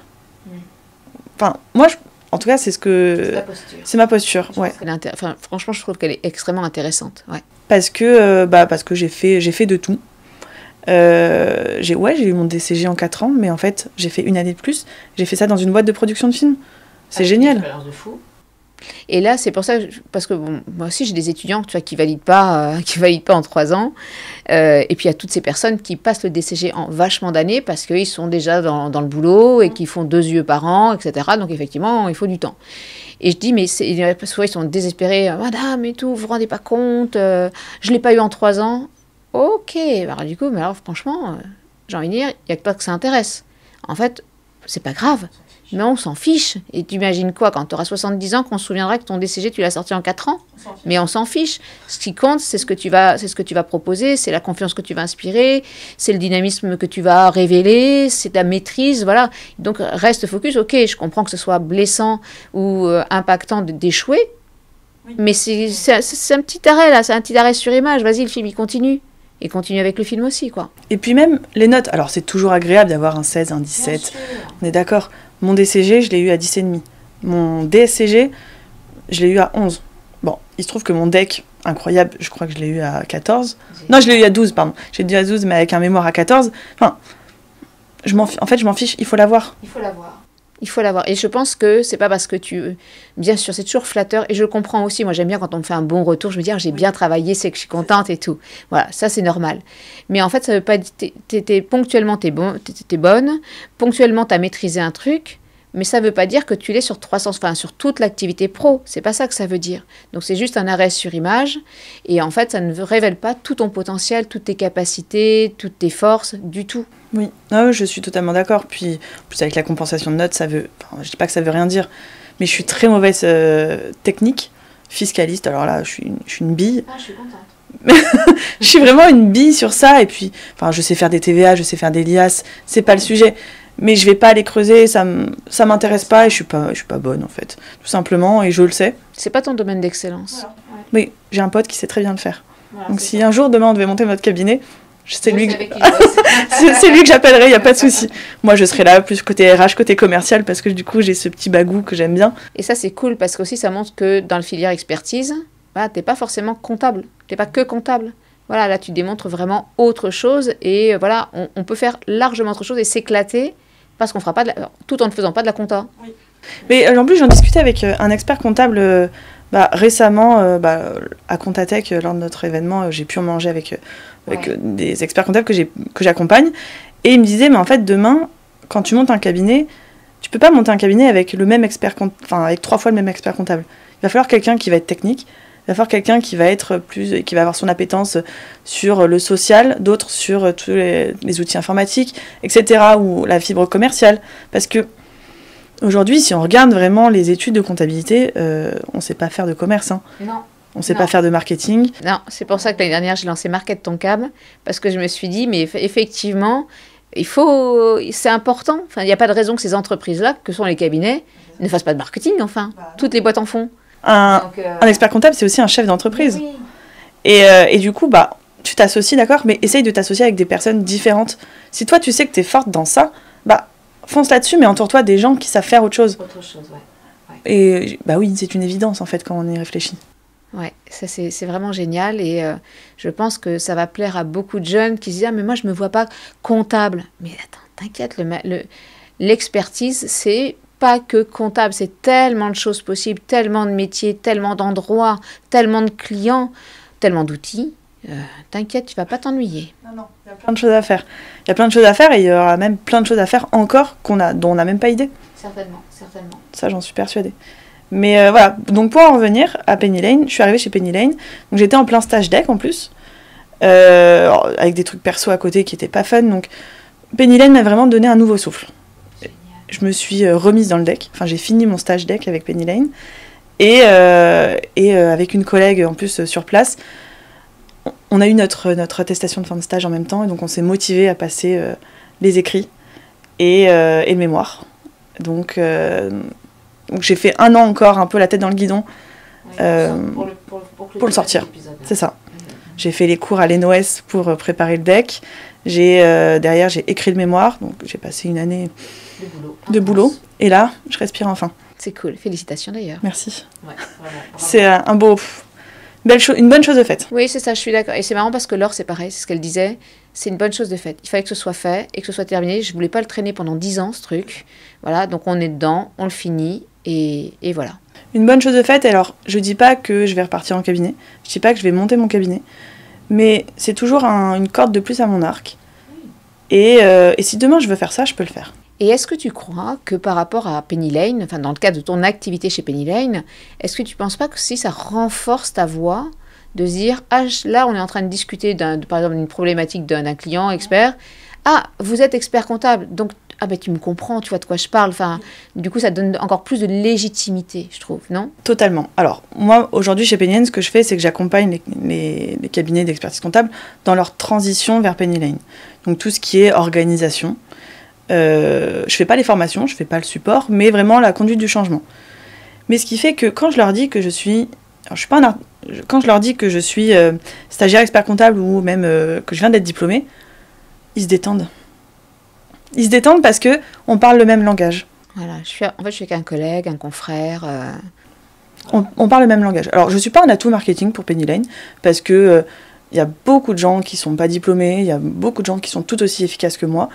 Enfin, moi, en tout cas, c'est ma posture. Ouais. Franchement, je trouve qu'elle est extrêmement intéressante. Ouais. Parce que j'ai fait de tout. J'ai eu mon DCG en 4 ans, mais en fait, j'ai fait 1 année de plus. J'ai fait ça dans une boîte de production de films. C'est génial. Une expérience de fou. Et là, c'est pour ça, parce que moi aussi, j'ai des étudiants qui valident pas en 3 ans. Et puis, il y a toutes ces personnes qui passent le DCG en vachement d'années parce qu'ils sont déjà dans le boulot et qui font 2 yeux par an, etc. Donc, effectivement, il faut du temps. Et je dis, mais souvent, ils sont désespérés. Madame et tout, vous vous rendez pas compte, je l'ai pas eu en 3 ans. Ok, alors, du coup, mais alors, franchement, j'ai envie de dire, il n'y a que toi que ça intéresse. En fait, c'est pas grave. Mais on s'en fiche. Et tu imagines quoi quand tu auras 70 ans qu'on se souviendra que ton DCG, tu l'as sorti en 4 ans. Mais on s'en fiche. Ce qui compte, c'est ce que tu vas proposer, c'est la confiance que tu vas inspirer, c'est le dynamisme que tu vas révéler, c'est ta maîtrise, voilà. Donc, reste focus. Ok, je comprends que ce soit blessant ou impactant d'échouer, mais c'est un petit arrêt, là. C'est un petit arrêt sur image. Vas-y, le film, il continue. Et continue avec le film aussi, quoi. Et puis même, les notes. Alors, c'est toujours agréable d'avoir un 16, un 17. On est d'accord. Mon DCG, je l'ai eu à 10,5. Mon DSCG, je l'ai eu à 11. Bon, il se trouve que mon DEC, incroyable, je crois que je l'ai eu à 14. Non, je l'ai eu à 12, pardon. J'ai eu à 12, mais avec un mémoire à 14. Enfin, je m'en fiche, il faut l'avoir. Il faut l'avoir. Et je pense que c'est pas parce que bien sûr, c'est toujours flatteur. Et je le comprends aussi. Moi, j'aime bien quand on me fait un bon retour. Je me dis, j'ai bien travaillé, c'est que je suis contente et tout. Voilà, ça, c'est normal. Mais en fait, ça veut pas dire. Ponctuellement, t'es bonne. Ponctuellement, t'as maîtrisé un truc. Mais ça veut pas dire que tu l'es sur 300, sur toute l'activité pro. C'est pas ça que ça veut dire. Donc, c'est juste un arrêt sur image. Et en fait, ça ne révèle pas tout ton potentiel, toutes tes capacités, toutes tes forces, du tout. Oui, je suis totalement d'accord. Puis, en plus, avec la compensation de notes, je dis pas que ça veut rien dire, mais je suis très mauvaise technique, fiscaliste. Alors là, je suis une bille. Ah, je suis contente. Je suis vraiment une bille sur ça. Et puis, je sais faire des TVA, je sais faire des liasses. C'est pas le sujet. Mais je vais pas aller creuser, ça m'intéresse pas et je suis pas bonne en fait, tout simplement, et je le sais. C'est pas ton domaine d'excellence. Voilà. Ouais. Oui, j'ai un pote qui sait très bien le faire. Voilà, donc si un jour demain on devait monter notre cabinet, c'est lui que j'appellerai, il y a pas de souci. Moi je serai là plus côté RH, côté commercial, parce que du coup j'ai ce petit bagou que j'aime bien. Et ça c'est cool parce qu'aussi ça montre que dans le filière expertise, t'es pas forcément comptable, t'es pas que comptable. Voilà, là tu démontres vraiment autre chose et voilà, on peut faire largement autre chose et s'éclater parce qu'on fera pas tout en ne faisant pas de la compta. Oui. Mais en plus j'en discutais avec un expert comptable récemment à Comptatech lors de notre événement, j'ai pu en manger avec des experts comptables que j'accompagne et il me disait mais en fait demain quand tu montes un cabinet, tu peux pas monter un cabinet avec le même expert avec 3 fois le même expert comptable. Il va falloir quelqu'un qui va être technique. Il va falloir quelqu'un qui va qui va avoir son appétence sur le social, d'autres sur tous les outils informatiques, etc., ou la fibre commerciale. Parce que aujourd'hui, si on regarde vraiment les études de comptabilité, on ne sait pas faire de commerce. Hein. Non. On ne sait pas faire de marketing. Non, c'est pour ça que l'année dernière, j'ai lancé Market Ton Câble, parce que je me suis dit, mais effectivement, C'est important. Enfin, il n'y a pas de raison que ces entreprises-là, que sont les cabinets, ne fassent pas de marketing, enfin. Toutes les boîtes en font. Un expert comptable, c'est aussi un chef d'entreprise. Oui. Et du coup, bah, tu t'associes, d'accord, mais essaye de t'associer avec des personnes différentes. Si toi, tu sais que tu es forte dans ça, bah, fonce là-dessus, mais entoure-toi des gens qui savent faire autre chose. Autre chose, ouais. Et bah oui, c'est une évidence, en fait, quand on y réfléchit. Ouais, ça c'est vraiment génial et je pense que ça va plaire à beaucoup de jeunes qui se disent « Ah, mais moi, je me vois pas comptable. » Mais attends, t'inquiète, l'expertise, c'est pas que comptable, c'est tellement de choses possibles, tellement de métiers, tellement d'endroits, tellement de clients, tellement d'outils. T'inquiète, tu vas pas t'ennuyer. Non, il y a plein de choses à faire. Il y a plein de choses à faire et il y aura même plein de choses à faire encore dont on n'a même pas idée. Certainement. Ça, j'en suis persuadée. Mais voilà, donc pour en revenir à Penny Lane, je suis arrivée chez Penny Lane, donc j'étais en plein stage deck en plus, avec des trucs perso à côté qui étaient pas fun, donc Penny Lane m'a vraiment donné un nouveau souffle. Génial. Je me suis remise dans le deck, enfin j'ai fini mon stage deck avec Penny Lane, et avec une collègue en plus sur place, on a eu notre attestation de fin de stage en même temps, et donc on s'est motivés à passer les écrits et le mémoire. Donc j'ai fait 1 an encore un peu la tête dans le guidon pour le sortir. C'est ça. J'ai fait les cours à l'ENOS pour préparer le deck. Derrière, j'ai écrit le mémoire. Donc j'ai passé une année de boulot. Et là, je respire enfin. C'est cool. Félicitations d'ailleurs. Merci. Ouais, vraiment. C'est une bonne chose de faite. Oui, c'est ça, je suis d'accord. Et c'est marrant parce que Laure, c'est pareil, c'est ce qu'elle disait. C'est une bonne chose de faite. Il fallait que ce soit fait et que ce soit terminé. Je voulais pas le traîner pendant 10 ans, ce truc. Voilà, donc on est dedans, on le finit et voilà. Une bonne chose de faite. Alors, je dis pas que je vais repartir en cabinet. Je dis pas que je vais monter mon cabinet. Mais c'est toujours une corde de plus à mon arc. Et si demain je veux faire ça, je peux le faire. Et est-ce que tu crois que par rapport à Penny Lane, enfin dans le cadre de ton activité chez Penny Lane, est-ce que tu ne penses pas que si ça renforce ta voix, de se dire, ah là on est en train de discuter par exemple d'une problématique d'un client expert, ah vous êtes expert comptable, donc ah ben tu me comprends, tu vois de quoi je parle, enfin du coup ça donne encore plus de légitimité, je trouve, non? Totalement. Alors moi aujourd'hui chez Penny Lane, ce que je fais, c'est que j'accompagne les cabinets d'expertise comptable dans leur transition vers Penny Lane. Donc tout ce qui est organisation. Je fais pas les formations, je fais pas le support, mais vraiment la conduite du changement. Mais ce qui fait que quand je leur dis que je suis, quand je leur dis que je suis stagiaire expert comptable ou même que je viens d'être diplômée, ils se détendent. Ils se détendent parce que on parle le même langage. Voilà, je suis avec un collègue, un confrère. On parle le même langage. Alors je suis pas un atout marketing pour Penny Lane parce que y a beaucoup de gens qui sont pas diplômés, il y a beaucoup de gens qui sont tout aussi efficaces que moi.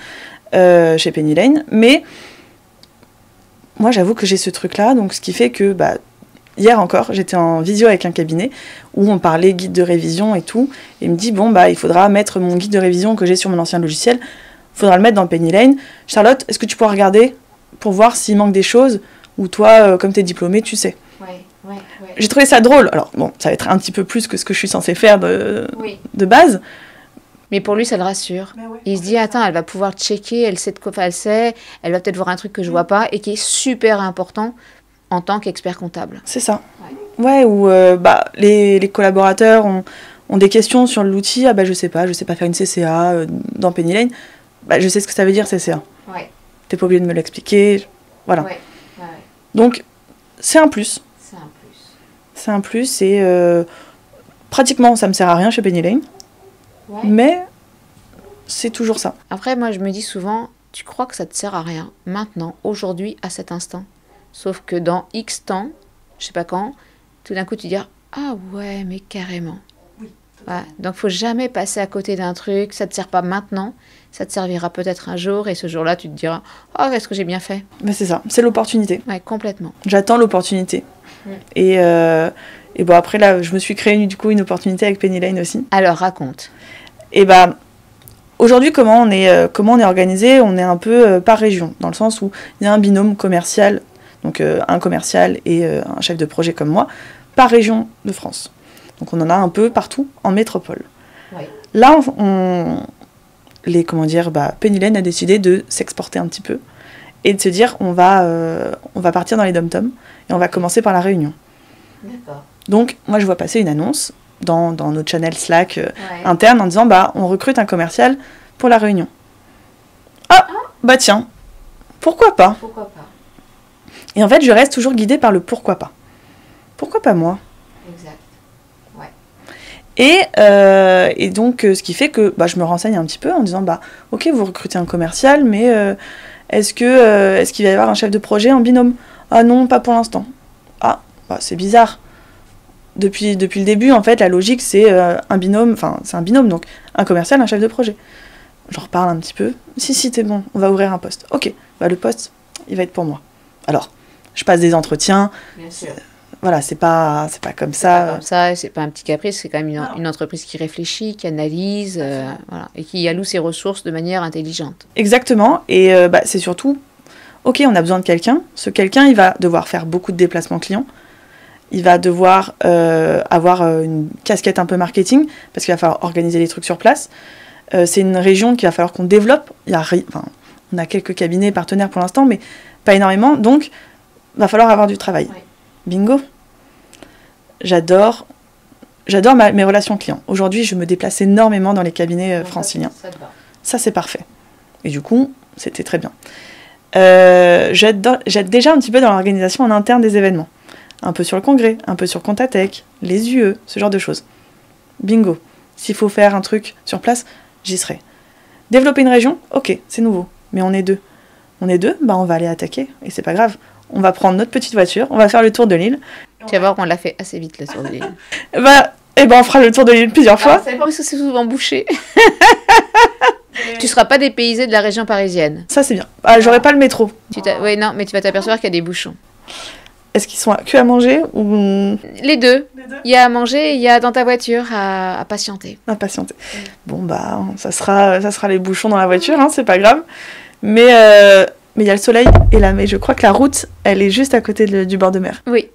Chez Penny Lane, mais moi j'avoue que j'ai ce truc là, donc ce qui fait que hier encore j'étais en visio avec un cabinet où on parlait guide de révision et tout, et il me dit bon il faudra mettre mon guide de révision que j'ai sur mon ancien logiciel, il faudra le mettre dans Penny Lane. Charlotte, est-ce que tu pourras regarder pour voir s'il manque des choses, ou toi comme t'es diplômée tu sais. Ouais. J'ai trouvé ça drôle, alors bon ça va être un petit peu plus que ce que je suis censée faire de base. Mais pour lui, ça le rassure. Ouais, il se dit, attends, elle va pouvoir checker, elle sait de quoi elle sait, elle va peut-être voir un truc que je vois pas et qui est super important en tant qu'expert comptable. C'est ça. Ouais, où les collaborateurs ont des questions sur l'outil. Ah je sais pas faire une CCA dans Penny Lane. Je sais ce que ça veut dire CCA. Ouais. T'es pas obligé de me l'expliquer. Voilà. Ouais. Donc, c'est un plus. C'est un plus et pratiquement ça me sert à rien chez Penny Lane. Ouais. Mais c'est toujours ça. Après, moi, je me dis souvent, tu crois que ça te sert à rien, maintenant, aujourd'hui, à cet instant. Sauf que dans X temps, je sais pas quand, tout d'un coup, tu dis, ah ouais, mais carrément. Oui. Ouais. Donc, faut jamais passer à côté d'un truc, ça te sert pas maintenant, ça te servira peut-être un jour, et ce jour-là, tu te diras, oh, est-ce que j'ai bien fait? Mais c'est ça, c'est l'opportunité. Ouais, complètement. J'attends l'opportunité. Et bon, après, là, je me suis créé du coup une opportunité avec Penny Lane aussi. Alors, raconte. Et aujourd'hui, comment on est organisé? On est un peu par région, dans le sens où il y a un binôme commercial, donc un commercial et un chef de projet comme moi, par région de France. Donc on en a un peu partout en métropole. Oui. Là, Penny Lane a décidé de s'exporter un petit peu et de se dire on va partir dans les dom-toms et on va commencer par la Réunion. D'accord. Donc moi je vois passer une annonce dans notre channel Slack interne en disant on recrute un commercial pour la Réunion. Ah, bah tiens, pourquoi pas? Pourquoi pas? Et en fait, je reste toujours guidée par le pourquoi pas. Pourquoi pas moi? Exact. Et donc, ce qui fait que je me renseigne un petit peu en disant, ok, vous recrutez un commercial, mais est-ce qu'il va y avoir un chef de projet en binôme? Ah non, pas pour l'instant. Ah, c'est bizarre. Depuis le début, en fait, la logique, c'est un binôme, donc un commercial, un chef de projet. J'en reparle un petit peu. Si, t'es bon, on va ouvrir un poste. Ok, le poste, il va être pour moi. Alors, je passe des entretiens. Bien sûr. Voilà, c'est pas comme ça. Pas comme ça, c'est pas un petit caprice, c'est quand même une entreprise qui réfléchit, qui analyse, voilà, et qui alloue ses ressources de manière intelligente. Exactement, et c'est surtout, ok, on a besoin de quelqu'un. Ce quelqu'un, il va devoir faire beaucoup de déplacements clients. Il va devoir avoir une casquette un peu marketing, parce qu'il va falloir organiser les trucs sur place. C'est une région qu'il va falloir qu'on développe. On a quelques cabinets partenaires pour l'instant, mais pas énormément, donc il va falloir avoir du travail. Ouais. Bingo. J'adore mes relations clients. Aujourd'hui, je me déplace énormément dans les cabinets franciliens. Ça, c'est parfait. Et du coup, c'était très bien. J'aide déjà un petit peu dans l'organisation en interne des événements. Un peu sur le congrès, un peu sur Contatech, les UE, ce genre de choses. Bingo. S'il faut faire un truc sur place, j'y serai. Développer une région, ok, c'est nouveau. Mais on est deux. On est deux, on va aller attaquer. Et c'est pas grave. On va prendre notre petite voiture, on va faire le tour de l'île. Tu vas voir qu'on l'a fait assez vite, le tour de l'île. On fera le tour de l'île plusieurs fois. C'est parce que c'est souvent bouché. Tu seras pas dépaysé de la région parisienne. Ça, c'est bien. J'aurai pas le métro. Oui, non, mais tu vas t'apercevoir qu'il y a des bouchons. Est-ce qu'ils sont que à manger ou... Les deux. Il y a à manger et il y a dans ta voiture à patienter. À patienter. Bon, ça sera les bouchons dans la voiture, c'est pas grave. Mais il y a le soleil et mais je crois que la route, elle est juste à côté du bord de mer. Oui.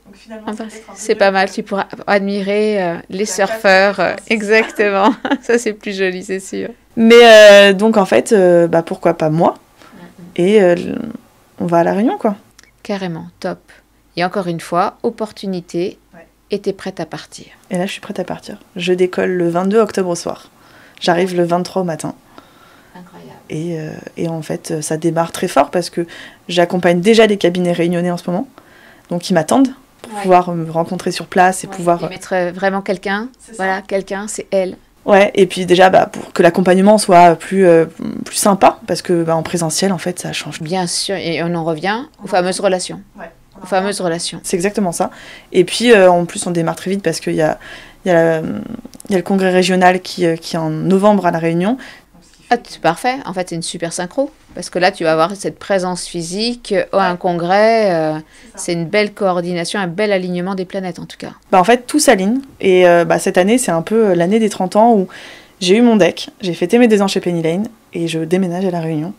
C'est pas mal, tu pourras admirer les surfeurs. Exactement. Ça, c'est plus joli, c'est sûr. Mais donc, en fait, pourquoi pas moi? Et on va à La Réunion, quoi. Carrément, top. Et encore une fois, opportunité, et t'es prête à partir. Et là, je suis prête à partir. Je décolle le 22 octobre au soir. J'arrive le 23 au matin. Incroyable. Et en fait, ça démarre très fort parce que j'accompagne déjà des cabinets réunionnais en ce moment. Donc, ils m'attendent pour pouvoir me rencontrer sur place et pouvoir... Et mettre vraiment quelqu'un. Voilà, quelqu'un, c'est elle. Ouais, et puis déjà, pour que l'accompagnement soit plus sympa, parce que en présentiel, en fait, ça change. Bien sûr, et on en revient aux fameuses relations. Ouais. Aux fameuses relations. C'est exactement ça. Et puis, en plus, on démarre très vite parce qu'il y a le congrès régional qui est en novembre à La Réunion. Ah, c'est parfait. En fait, c'est une super synchro. Parce que là, tu vas avoir cette présence physique à un congrès. C'est une belle coordination, un bel alignement des planètes, en tout cas. En fait, tout s'aligne. Et cette année, c'est un peu l'année des 30 ans où j'ai eu mon deck, j'ai fêté mes 2 ans chez Penny Lane et je déménage à La Réunion.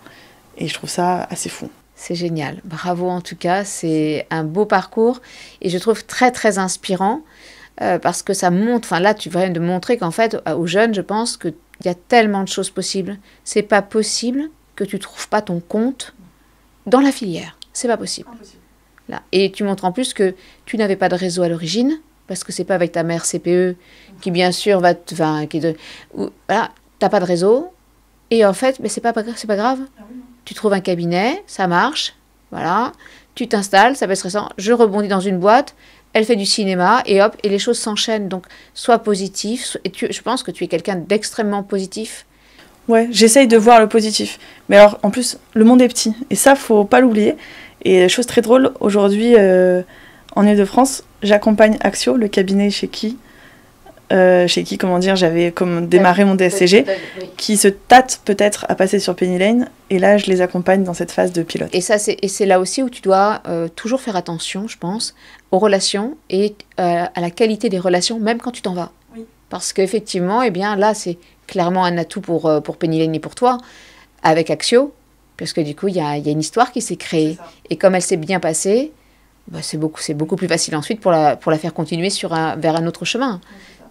Et je trouve ça assez fou. C'est génial. Bravo, en tout cas. C'est un beau parcours. Et je trouve très, très inspirant. Parce que ça montre... là, tu viens de montrer qu'en fait, aux jeunes, je pense qu'il y a tellement de choses possibles. C'est pas possible que tu trouves pas ton compte dans la filière. C'est pas possible. Impossible. Là. Et tu montres en plus que tu n'avais pas de réseau à l'origine, parce que c'est pas avec ta mère CPE qui, bien sûr, voilà, t'as pas de réseau. Et en fait, c'est pas grave. Ah oui, tu trouves un cabinet, ça marche, voilà. Tu t'installes, ça peut être stressant. Je rebondis dans une boîte, elle fait du cinéma, et hop, et les choses s'enchaînent. Donc, sois positif. Et je pense que tu es quelqu'un d'extrêmement positif. Ouais, j'essaye de voir le positif. Mais alors, en plus, le monde est petit. Et ça, faut pas l'oublier. Et chose très drôle, aujourd'hui, en Ile-de-France, j'accompagne Axio, le cabinet chez qui, j'avais démarré mon DSCG, qui se tâte peut-être à passer sur Penny Lane. Et là, je les accompagne dans cette phase de pilote. Et c'est là aussi où tu dois toujours faire attention, je pense, aux relations et à la qualité des relations, même quand tu t'en vas. Oui. Parce qu'effectivement, là, c'est clairement un atout pour Penny Lane et pour toi, avec Axio, parce que du coup, il y a une histoire qui s'est créée. Et comme elle s'est bien passée, c'est beaucoup plus facile ensuite pour la faire continuer vers un autre chemin.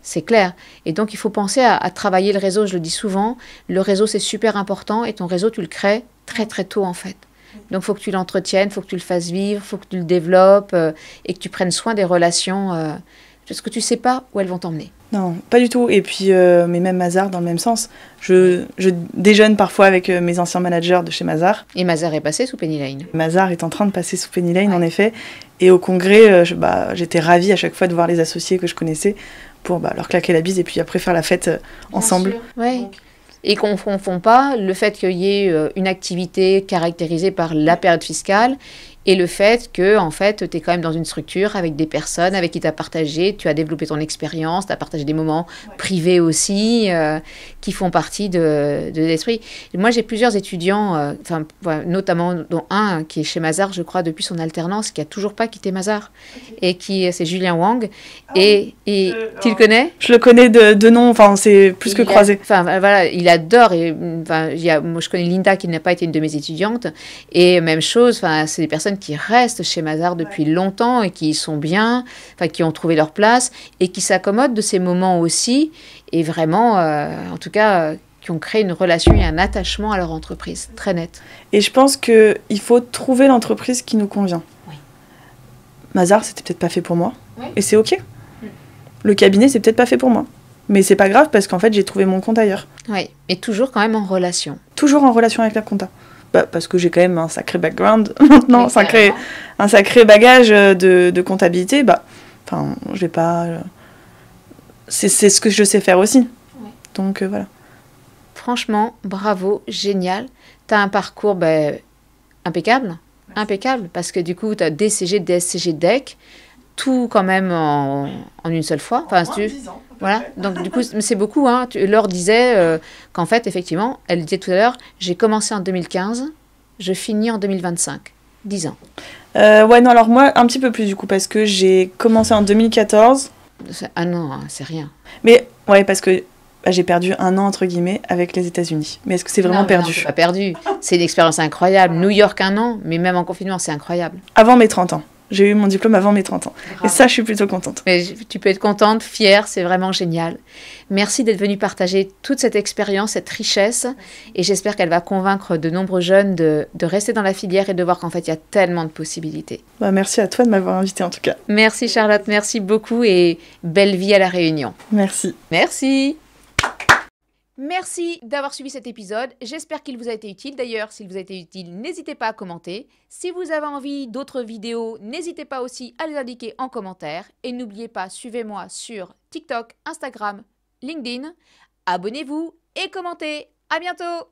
C'est clair. Et donc, il faut penser à travailler le réseau. Je le dis souvent, le réseau, c'est super important. Et ton réseau, tu le crées très, très tôt, en fait. Donc, il faut que tu l'entretiennes, il faut que tu le fasses vivre, il faut que tu le développes et que tu prennes soin des relations parce que tu ne sais pas où elles vont t'emmener. Non, pas du tout. Et puis, mais même Mazars dans le même sens. Je déjeune parfois avec mes anciens managers de chez Mazars. Et Mazars est passé sous Penny Lane. Mazars est en train de passer sous Penny Lane, en effet. Et au congrès, j'étais ravie à chaque fois de voir les associés que je connaissais pour leur claquer la bise et puis après faire la fête ensemble. Oui. Et qu'on ne confond pas le fait qu'il y ait une activité caractérisée par la période fiscale et le fait que, en fait, tu es quand même dans une structure avec des personnes avec qui tu as partagé, tu as développé ton expérience, tu as partagé des moments privés aussi, qui font partie de l'esprit. Moi, j'ai plusieurs étudiants, notamment dont un qui est chez Mazars, je crois, depuis son alternance, qui a toujours pas quitté Mazars, et c'est Julien Wang. Et tu le connais? Je le connais de nom, enfin, c'est plus que croisé. Voilà, il adore. Moi, je connais Linda, qui n'a pas été une de mes étudiantes, et même chose, c'est des personnes qui restent chez Mazars depuis longtemps et qui y sont bien, qui ont trouvé leur place et qui s'accommodent de ces moments aussi et vraiment, en tout cas, qui ont créé une relation et un attachement à leur entreprise, très net. Et je pense qu'il faut trouver l'entreprise qui nous convient. Oui. Mazars, c'était peut-être pas fait pour moi, et c'est ok. Le cabinet, c'est peut-être pas fait pour moi. Mais c'est pas grave parce qu'en fait, j'ai trouvé mon compte ailleurs. Oui, et toujours quand même en relation. Toujours en relation avec la compta. Parce que j'ai quand même un sacré background maintenant, un sacré bagage de comptabilité. Je vais pas... C'est ce que je sais faire aussi. Oui. Donc voilà. Franchement, bravo, génial. Tu as un parcours impeccable. Merci. Impeccable, parce que du coup, tu as DCG, DSCG, DEC, tout quand même en une seule fois. En 10 ans. Voilà, donc du coup, c'est beaucoup. Hein. Laure disait qu'en fait, effectivement, elle disait tout à l'heure, j'ai commencé en 2015, je finis en 2025. 10 ans. Alors moi, un petit peu plus du coup, parce que j'ai commencé en 2014. Ah non, c'est rien. Mais ouais, parce que j'ai perdu 1 an, entre guillemets, avec les États-Unis. Mais est-ce que c'est vraiment perdu? Non, c'est pas perdu. C'est une expérience incroyable. New York, 1 an, mais même en confinement, c'est incroyable. Avant mes 30 ans. J'ai eu mon diplôme avant mes 30 ans. Bravo. Et ça, je suis plutôt contente. Mais tu peux être contente, fière, c'est vraiment génial. Merci d'être venue partager toute cette expérience, cette richesse. Et j'espère qu'elle va convaincre de nombreux jeunes de rester dans la filière et de voir qu'en fait, il y a tellement de possibilités. Merci à toi de m'avoir invitée en tout cas. Merci Charlotte, merci beaucoup et belle vie à La Réunion. Merci. Merci. Merci d'avoir suivi cet épisode. J'espère qu'il vous a été utile. D'ailleurs, s'il vous a été utile, n'hésitez pas à commenter. Si vous avez envie d'autres vidéos, n'hésitez pas aussi à les indiquer en commentaire. Et n'oubliez pas, suivez-moi sur TikTok, Instagram, LinkedIn. Abonnez-vous et commentez. À bientôt!